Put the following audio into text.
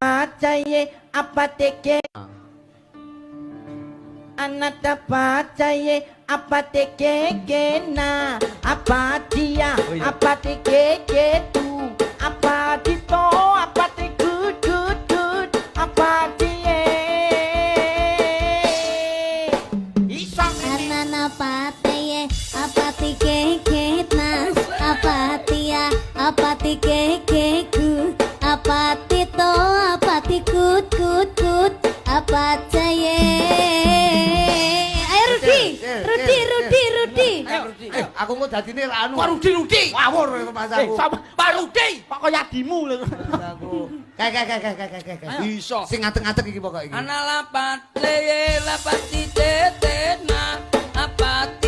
pacaye apa teke anata pacaye apa teke kena apa dia apa teke ketu apa dito apa teke good apa dia iso anana pacaye apa teke kena apa dia apa teke keku apa tito apa tikut kut apa caye ayo Rudi aku kok dadine anu Pak Rudi ngawur itu Mas aku Pak Rudi Pak kaya adimu lho aku kayak iso sing ngateng-ngateng iki pokok iki ana lapat leye lapat tetena apa